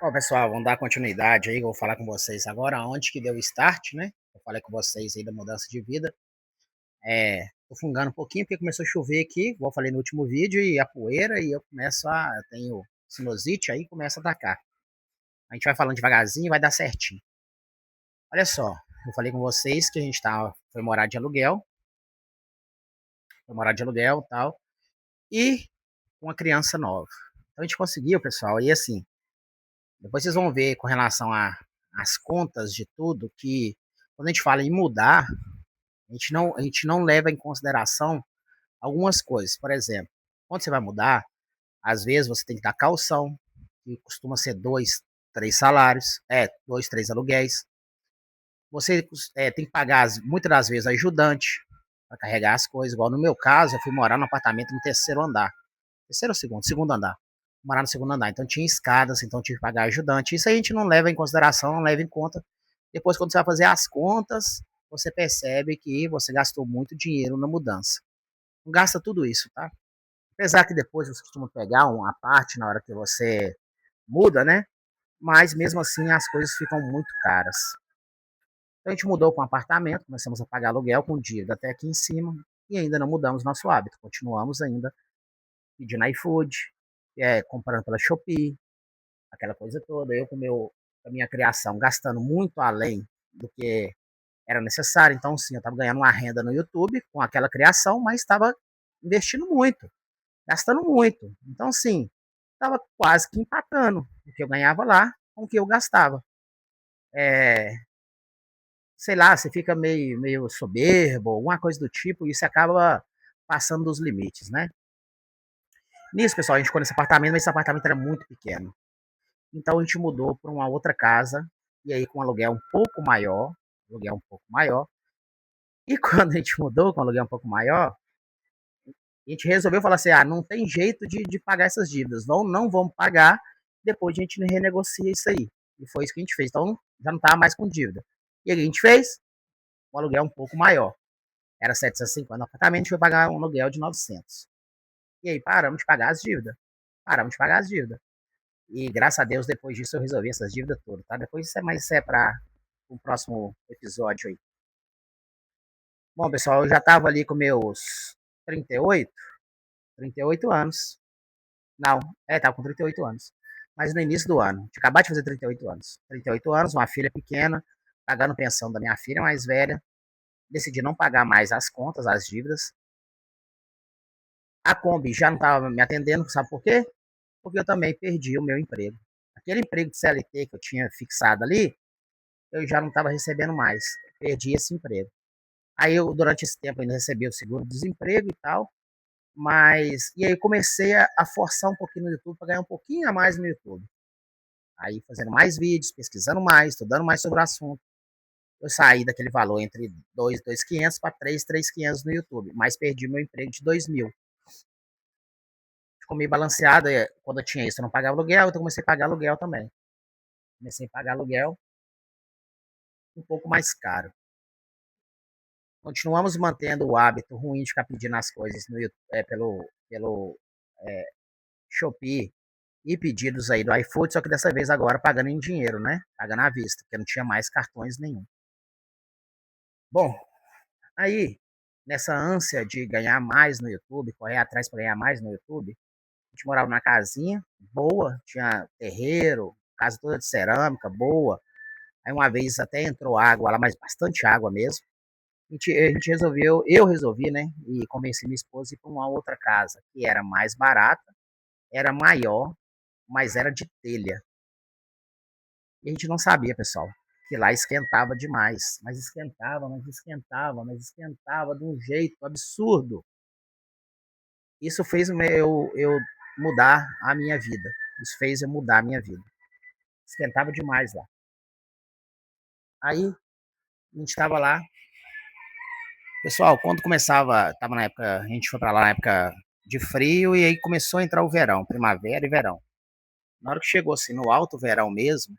Bom, pessoal, vamos dar continuidade aí, eu vou falar com vocês agora onde que deu o start, né? Eu falei com vocês aí da mudança de vida. Tô fungando um pouquinho porque começou a chover aqui, igual eu falei no último vídeo, e a poeira, e eu tenho sinusite, aí começa a atacar. A gente vai falando devagarzinho e vai dar certinho. Olha só, eu falei com vocês que a gente foi morar de aluguel, e tal, e uma criança nova. Então a gente conseguiu, pessoal, e assim, depois vocês vão ver com relação às contas de tudo, que quando a gente fala em mudar, a gente não leva em consideração algumas coisas. Por exemplo, quando você vai mudar, às vezes você tem que dar calção, que costuma ser dois, três salários, dois, três aluguéis. Você tem que pagar, muitas das vezes, ajudante para carregar as coisas. Igual no meu caso, eu fui morar no apartamento no terceiro andar. Terceiro ou segundo? Segundo andar. Morar no segundo andar. Então tinha escadas, então tive que pagar ajudante. Isso a gente não leva em consideração, não leva em conta. Depois, quando você vai fazer as contas, você percebe que você gastou muito dinheiro na mudança. Não gasta tudo isso, tá? Apesar que depois você costuma pegar uma parte na hora que você muda, né? Mas mesmo assim as coisas ficam muito caras. Então a gente mudou para um apartamento, começamos a pagar aluguel com dívida até aqui em cima e ainda não mudamos nosso hábito. Continuamos ainda pedindo iFood, comprando pela Shopee, aquela coisa toda. Eu com a minha criação gastando muito além do que era necessário. Então, sim, eu estava ganhando uma renda no YouTube com aquela criação, mas estava investindo muito, gastando muito. Então, sim, estava quase que empatando o que eu ganhava lá com o que eu gastava. É, sei lá, você fica meio soberbo, alguma coisa do tipo, e você acaba passando dos limites, né? Nisso, pessoal, a gente ficou nesse apartamento, mas esse apartamento era muito pequeno. Então a gente mudou para uma outra casa, e aí com um aluguel um pouco maior. E quando a gente mudou com um aluguel um pouco maior, a gente resolveu falar assim: não tem jeito de pagar essas dívidas, não vamos pagar, depois a gente renegocia isso aí. E foi isso que a gente fez. Então já não estava mais com dívida. E aí a gente fez um aluguel um pouco maior. Era 750 no apartamento, a gente foi pagar um aluguel de 900. E aí paramos de pagar as dívidas. Paramos de pagar as dívidas. E graças a Deus, depois disso, eu resolvi essas dívidas todas, tá? Depois isso é para o próximo episódio aí. Bom, pessoal, eu já tava ali com meus 38, 38 anos. Não, tava com 38 anos. Mas no início do ano. Tinha acabado de fazer 38 anos. 38 anos, uma filha pequena, pagando pensão da minha filha mais velha. Decidi não pagar mais as contas, as dívidas. A Kombi já não estava me atendendo, sabe por quê? Porque eu também perdi o meu emprego. Aquele emprego de CLT que eu tinha fixado ali, eu já não estava recebendo mais. Perdi esse emprego. Aí eu, durante esse tempo, ainda recebi o seguro-desemprego e tal, mas. E aí eu comecei a forçar um pouquinho no YouTube para ganhar um pouquinho a mais no YouTube. Aí fazendo mais vídeos, pesquisando mais, estudando mais sobre o assunto. Eu saí daquele valor entre 2.500 para 3.500 no YouTube, mas perdi meu emprego de 2.000. Ficou meio balanceado. Quando eu tinha isso, eu não pagava aluguel, então comecei a pagar aluguel também. Comecei a pagar aluguel um pouco mais caro. Continuamos mantendo o hábito ruim de ficar pedindo as coisas no, pelo é, Shopee e pedidos aí do iFood, só que dessa vez agora pagando em dinheiro, né? Pagando à vista, porque não tinha mais cartões nenhum. Bom, aí, nessa ânsia de ganhar mais no YouTube, correr atrás para ganhar mais no YouTube, a gente morava numa casinha boa, tinha terreiro, casa toda de cerâmica, boa. Aí uma vez até entrou água lá, mas bastante água mesmo. A gente resolveu, eu resolvi, né? E convenci minha esposa a ir para uma outra casa, que era mais barata, era maior, mas era de telha. E a gente não sabia, pessoal, que lá esquentava demais. Mas esquentava, mas esquentava, mas esquentava de um jeito absurdo. Isso fez eu mudar a minha vida. Isso fez eu mudar a minha vida. Esquentava demais lá. Aí a gente estava lá. Pessoal, quando começava, tava na época, a gente foi para lá na época de frio e aí começou a entrar o verão, primavera e verão. Na hora que chegou assim no alto verão mesmo,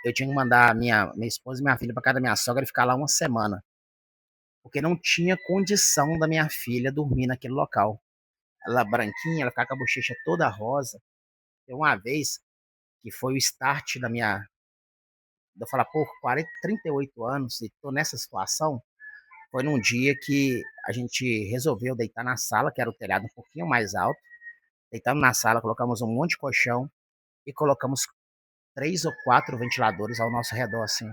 eu tinha que mandar minha esposa e minha filha para casa da minha sogra e ficar lá uma semana, porque não tinha condição da minha filha dormir naquele local. Ela branquinha, ela ficava com a bochecha toda rosa. Tem uma vez que foi o start da minha de eu falar: "Pô, 38 anos e tô nessa situação", foi num dia que a gente resolveu deitar na sala, que era o telhado um pouquinho mais alto, deitamos na sala, colocamos um monte de colchão e colocamos 3 ou 4 ventiladores ao nosso redor, assim,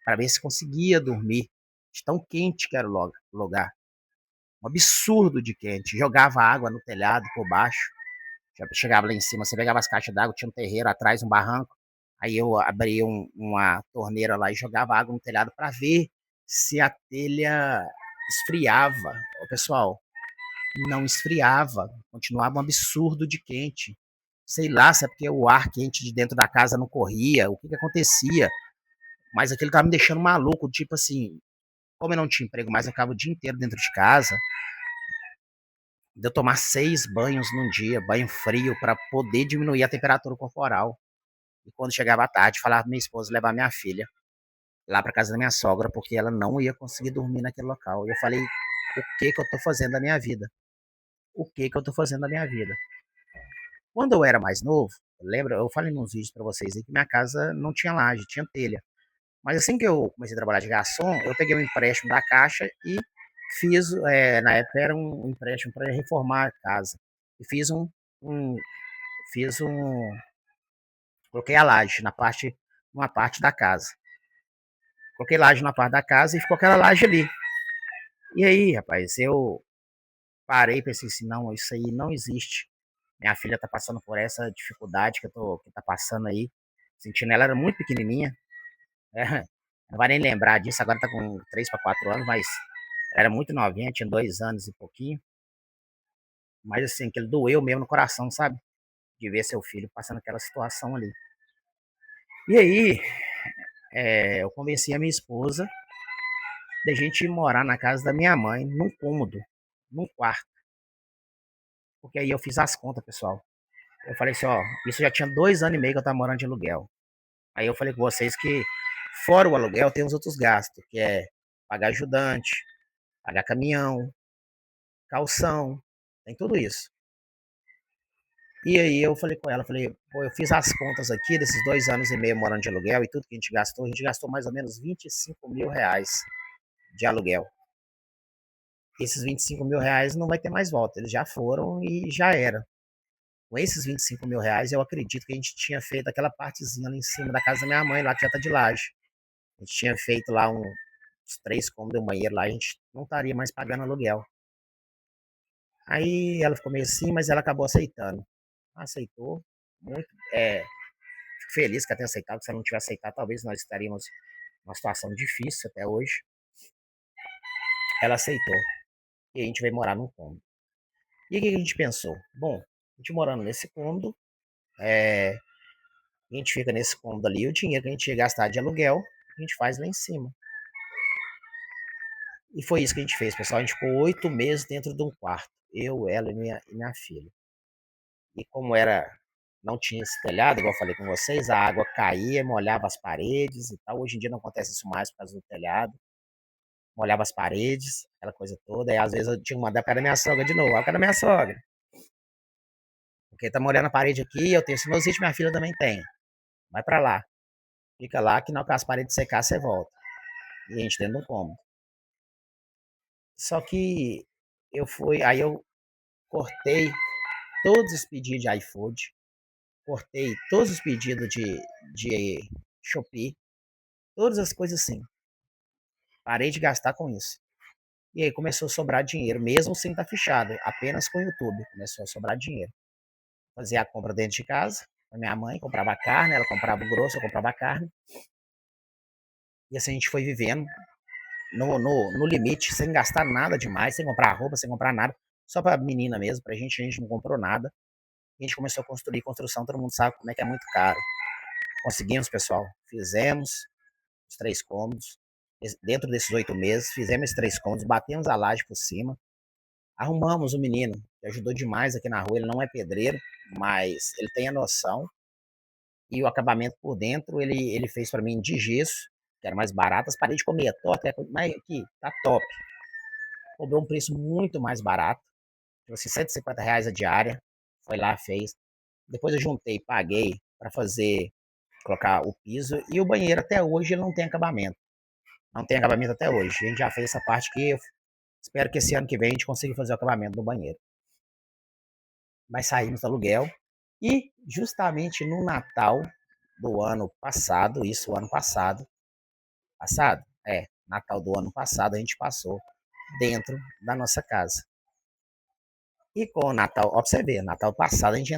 para ver se conseguia dormir, de tão quente que era o lugar. Um absurdo de quente. Jogava água no telhado por baixo. Já chegava lá em cima, você pegava as caixas d'água, tinha um terreiro atrás, um barranco. Aí eu abria uma torneira lá e jogava água no telhado para ver se a telha esfriava. Ô, pessoal, não esfriava, continuava um absurdo de quente. Sei lá se é porque o ar quente de dentro da casa não corria, o que que acontecia, mas aquilo estava me deixando maluco, tipo assim, como eu não tinha emprego mais, eu ficava o dia inteiro dentro de casa, de eu tomar 6 banhos num dia, banho frio, para poder diminuir a temperatura corporal. E quando chegava à tarde, falava pra minha esposa levar minha filha lá para casa da minha sogra, porque ela não ia conseguir dormir naquele local. E eu falei: o que que eu tô fazendo da minha vida? O que que eu tô fazendo da minha vida? Quando eu era mais novo, lembra, eu falei nos vídeos para vocês aí que minha casa não tinha laje, tinha telha. Mas assim que eu comecei a trabalhar de garçom, eu peguei um empréstimo da Caixa e fiz, na época era um empréstimo para reformar a casa. E um, fiz um, coloquei a laje numa parte da casa. Coloquei laje na parte da casa e ficou aquela laje ali. E aí, rapaz, eu parei e pensei assim, não, isso aí não existe. Minha filha tá passando por essa dificuldade que tá passando aí. Sentindo ela era muito pequenininha, né? Não vai nem lembrar disso, agora tá com 3 para 4 anos, mas era muito novinha, tinha 2 anos e pouquinho. Mas assim, que ele doeu mesmo no coração, sabe? De ver seu filho passando aquela situação ali. E aí, eu convenci a minha esposa da gente ir morar na casa da minha mãe, num cômodo, num quarto. Porque aí eu fiz as contas, pessoal. Eu falei assim, ó, isso já tinha 2 anos e meio que eu tava morando de aluguel. Aí eu falei com vocês que, fora o aluguel, tem os outros gastos, que é pagar ajudante, pagar caminhão, calção, tem tudo isso. E aí eu falei com ela, falei, pô, eu fiz as contas aqui desses 2 anos e meio morando de aluguel e tudo que a gente gastou mais ou menos R$ 25.000 de aluguel. Esses R$ 25.000 não vai ter mais volta, eles já foram e já era. Com esses R$ 25.000, eu acredito que a gente tinha feito aquela partezinha lá em cima da casa da minha mãe, lá que já tá de laje. A gente tinha feito lá uns 3 cômodos, um banheiro lá, a gente não estaria mais pagando aluguel. Aí ela ficou meio assim, mas ela acabou aceitando. Aceitou, muito, fico feliz que ela tenha aceitado, se ela não tivesse aceitado, talvez nós estaríamos numa situação difícil até hoje. Ela aceitou e a gente veio morar num cômodo. E o que a gente pensou? Bom, a gente morando nesse cômodo, a gente fica nesse cômodo ali, o dinheiro que a gente ia gastar de aluguel, a gente faz lá em cima. E foi isso que a gente fez, pessoal. A gente ficou 8 meses dentro de um quarto. Eu, ela e minha filha. E como era, não tinha esse telhado, igual eu falei com vocês, a água caía, molhava as paredes e tal. Hoje em dia não acontece isso mais por causa do telhado. Molhava as paredes, aquela coisa toda. E às vezes eu tinha que mandar para minha sogra de novo. Ah, cadê minha sogra? Porque tá molhando a parede aqui, eu tenho esse meu sítio, minha filha também tem. Vai para lá. Fica lá que na hora que as paredes secar, você volta. E a gente dentro do cômodo. Só que aí eu cortei todos os pedidos de iFood, cortei todos os pedidos de Shopee, todas as coisas assim. Parei de gastar com isso. E aí começou a sobrar dinheiro, mesmo sem estar fechado, apenas com o YouTube. Começou a sobrar dinheiro. Fazia a compra dentro de casa, a minha mãe comprava a carne, ela comprava o grosso, eu comprava a carne. E assim a gente foi vivendo no limite, sem gastar nada demais, sem comprar roupa, sem comprar nada. Só pra menina mesmo, pra gente, a gente não comprou nada. E a gente começou a construir construção, todo mundo sabe como é que é muito caro. Conseguimos, pessoal. Fizemos os 3 cômodos. Dentro desses 8 meses, fizemos esses 3 cômodos, batemos a laje por cima. Arrumamos o menino, que ajudou demais aqui na rua. Ele não é pedreiro, mas ele tem a noção. E o acabamento por dentro, ele fez para mim de gesso, que era mais barato. As paredes comiam top, mas aqui tá top. Cobrou um preço muito mais barato. Tipo assim, R$ 150 a diária. Foi lá, fez. Depois eu juntei, paguei para fazer, colocar o piso, e o banheiro até hoje ele não tem acabamento. Não tem acabamento até hoje. A gente já fez essa parte aqui, eu espero que esse ano que vem a gente consiga fazer o acabamento do banheiro. Mas saímos do aluguel e justamente no Natal do ano passado, isso o ano passado, Natal do ano passado a gente passou dentro da nossa casa. E com o Natal, ó, pra você ver, Natal passado a gente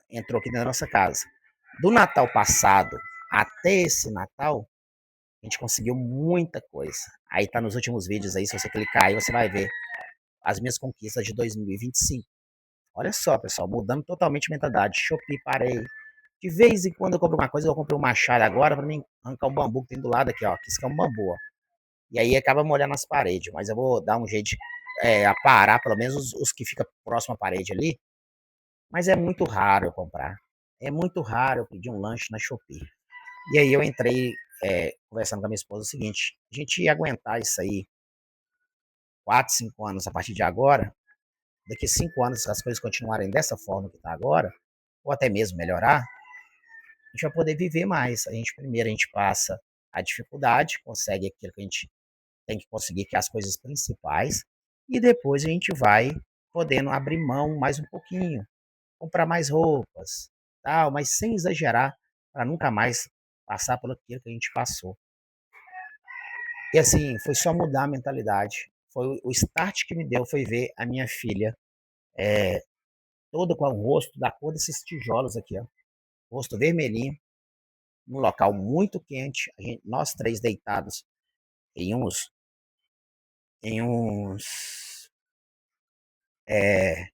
entrou aqui dentro da nossa casa. Do Natal passado até esse Natal, a gente conseguiu muita coisa. Aí tá nos últimos vídeos aí, se você clicar aí, você vai ver as minhas conquistas de 2025. Olha só, pessoal, mudando totalmente a mentalidade. Shopee, parei. De vez em quando eu compro uma coisa, eu comprei um machado agora para mim arrancar um bambu que tem do lado aqui, ó. Que isso aqui é um bambu, ó. E aí acaba molhando as paredes, mas eu vou dar um jeito de aparar, pelo menos os que ficam próximo à parede ali. Mas é muito raro eu comprar. É muito raro eu pedir um lanche na Shopee. E aí eu entrei conversando com a minha esposa o seguinte: a gente ia aguentar isso aí 4, 5 anos a partir de agora. Daqui 5 anos, se as coisas continuarem dessa forma que está agora, ou até mesmo melhorar, a gente vai poder viver mais. Primeiro a gente passa a dificuldade, consegue aquilo que a gente tem que conseguir, que é as coisas principais, e depois a gente vai podendo abrir mão mais um pouquinho, comprar mais roupas, tal, mas sem exagerar, para nunca mais passar por aquilo que a gente passou. E assim, foi só mudar a mentalidade. Foi o start que me deu, foi ver a minha filha toda com o rosto da cor desses tijolos aqui, ó, rosto vermelhinho, num local muito quente, nós três deitados em uns, em uns, é,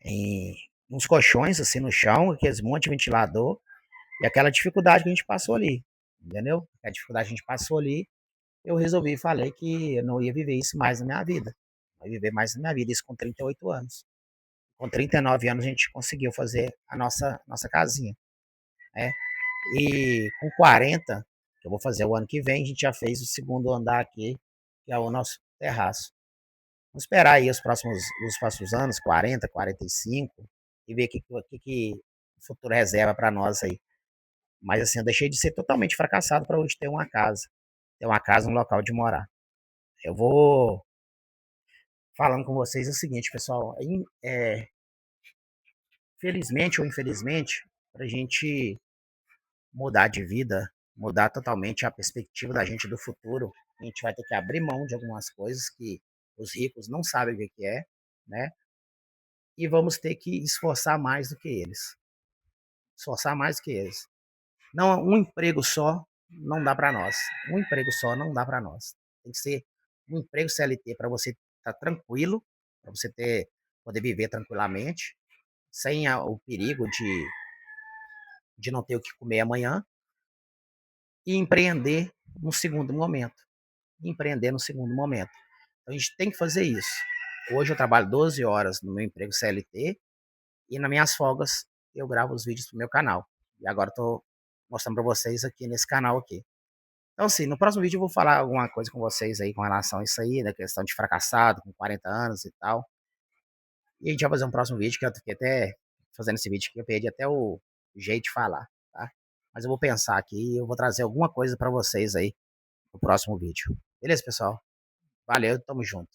em uns colchões assim no chão, aqueles monte de ventilador, e aquela dificuldade que a gente passou ali, entendeu? A dificuldade que a gente passou ali, eu resolvi e falei que eu não ia viver isso mais na minha vida. Não ia viver mais na minha vida, isso com 38 anos. Com 39 anos a gente conseguiu fazer a nossa casinha, né? E com 40, que eu vou fazer o ano que vem, a gente já fez o segundo andar aqui, que é o nosso terraço. Vamos esperar aí os próximos anos, 40, 45, e ver o que o futuro reserva para nós aí. Mas assim, eu deixei de ser totalmente fracassado para hoje ter uma casa. Ter uma casa, um local de morar. Eu vou falando com vocês o seguinte, pessoal. Felizmente ou infelizmente, para a gente mudar de vida, mudar totalmente a perspectiva da gente do futuro, a gente vai ter que abrir mão de algumas coisas que os ricos não sabem o que é, né? E vamos ter que esforçar mais do que eles. Esforçar mais do que eles. Não, um emprego só não dá para nós. Um emprego só não dá para nós. Tem que ser um emprego CLT para você estar tranquilo, para você poder viver tranquilamente, sem o perigo de não ter o que comer amanhã, e empreender no segundo momento. Empreender no segundo momento. Então a gente tem que fazer isso. Hoje eu trabalho 12 horas no meu emprego CLT e nas minhas folgas eu gravo os vídeos pro meu canal. E agora eu tô mostrando para vocês aqui nesse canal aqui. Então, assim, no próximo vídeo eu vou falar alguma coisa com vocês aí com relação a isso aí, da questão de fracassado com 40 anos e tal. E a gente vai fazer um próximo vídeo, que eu fiquei até fazendo esse vídeo aqui, eu perdi até o jeito de falar, tá? Mas eu vou pensar aqui e eu vou trazer alguma coisa para vocês aí no próximo vídeo. Beleza, pessoal? Valeu, tamo junto.